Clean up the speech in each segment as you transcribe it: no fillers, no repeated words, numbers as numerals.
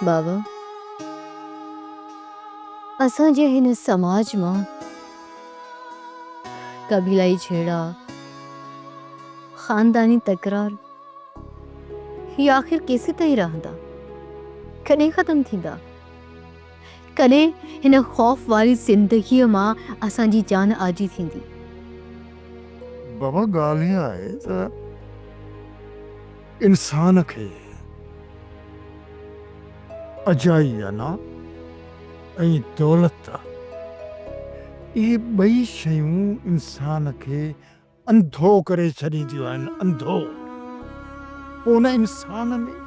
बाबा असांजे हिन समाज मां कबीलाई छेड़ा खानदानी तकरार ही आखिर केसि ताईं रहंदा, कॾहिं ख़त्म थींदा? कॾहिं हिन ख़ौफ़ वारी ज़िंदगीअ मां असांजी जान आजी थींदी? बाबा ॻाल्हि हीअं आहे त इंसान खे अजाई अना ऐं दौलत इहे ॿई शयूं इंसान खे अंधो करे छॾींदियूं आहिनि, अंधो। पोइ उन इंसान में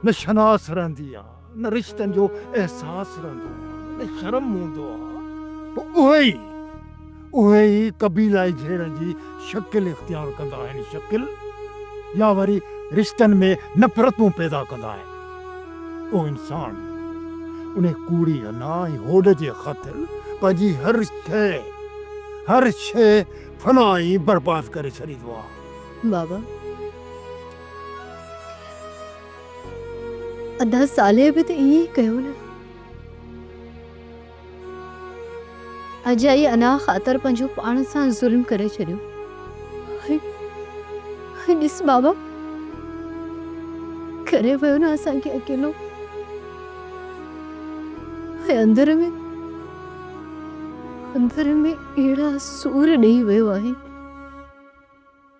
न शनास रहंदी आहे, न रिश्तनि जो एहसासु रहंदो आहे, न शर्म हूंदो आहे। पोइ उहे ई कबीलाई जहिड़नि जी शकिल इख़्तियार कंदा आहिनि, शकिल या वरी रिश्तनि में नफ़रतूं पैदा कंदा आहिनि। उहो इंसान उन कूड़ी अना ऐं होॾ जे ख़ातिर पंहिंजी हर शइ फनाई बर्बाद करे छॾींदो आहे। बाबा अधा साले बि त ईअं ई कयो न। अजाई अना ख़ातिर पंहिंजो पाण सां ज़ुल्म करे छॾियो। ॾिस बाबा करे वियो न असांखे अकेलो, अंदर में अहिड़ा सूर ॾेई वियो आहे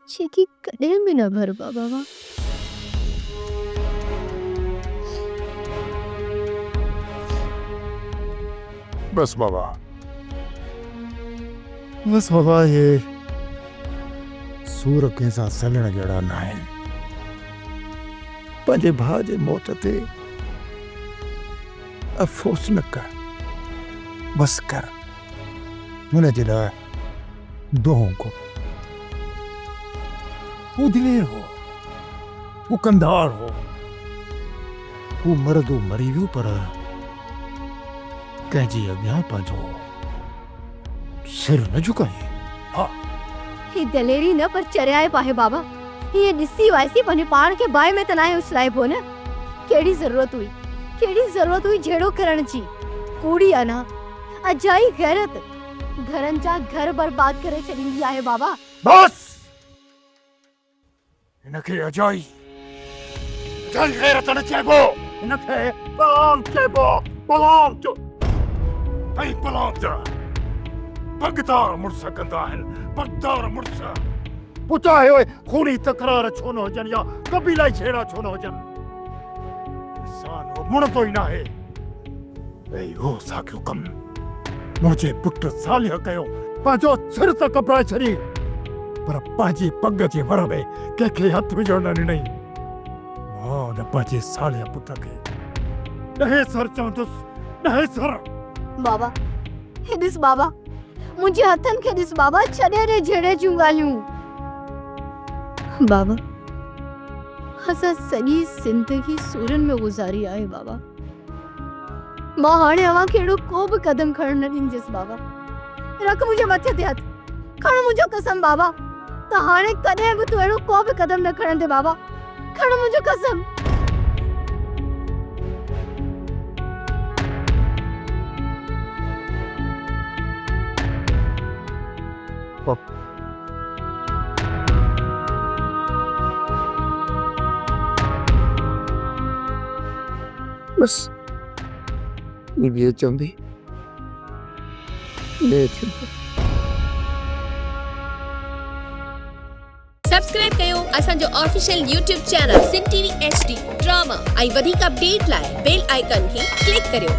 जेकी कॾहिं बि न भरबा। बाबा बस बाबा ये सूर कंहिंसां सलण जहिड़ा न आहिनि। पंहिंजे भाउ जे मौत ते अफ़सोस न कर, बस कर। हुनजे लाइ दुआऊं को। वो दिलेर हो, वो कंधार हो, वो मरदो मरी वियो पर कंहिंजे अॻियां पंहिंजो सिर न झुकाई। हाँ ही दलेरी न पर चरियाए पाहे बाबा। ये ॾिसी वाइसी पंहिंजे पाण खे बाहि में त नाहे उछलाइबो न। कहिड़ी ज़रूरत हुई झेड़ो करण जी? कूड़ी अना अजाई गैरत घरनि जा घर बर्बाद करे छॾींदी आहे बाबा। बस हिनखे अजाई गैरत न चइबो, हिनखे बलाम चइबो। पगदार मुड़स कंदा आहिनि, पगदार मुड़स। पोइ चाहे उहे खूनी तकरार छो न हुजनि या कबीलाई छेड़ा छो न हुजनि, इंसान मुड़ंदो ई न आहे। ऐं हो साॻियो कमु मुंहिंजे पुट सालिह कयो, पंहिंजो सिर त कपराए छॾी पर पंहिंजी पग जे वर में कंहिंखे हथ विझण न ॾिनई। मां न पंहिंजे सालिह पुट खे ॾहे सर चवंदुसि, ॾहे सर। बाबा हे ॾिस बाबा, मुंहिंजे हथनि खे ॾिस बाबा, छॾे ॾे झेड़े जूं ॻाल्हियूं। बाबा असां सॼी ज़िंदगी सूरनि में गुज़ारी आहे बाबा। मां हाणे अव्हां खे अहिड़ो को बि क़दम खणण न ॾींदसि बाबा। रख मुंहिंजे मथे ते हथ, खण मुंहिंजो कसम बाबा, त हाणे कॾहिं बि तूं अहिड़ो को बि क़दम न खणंदे बाबा। खण मुंहिंजो कसम। बस ये चवंदी सब्सक्राइब कयो असांजो ऑफिशियल यूट्यूब चैनल सिन टीवी HD ड्रामा ऐं वधीक अपडेट लाइ बेल आइकन खे क्लिक करियो।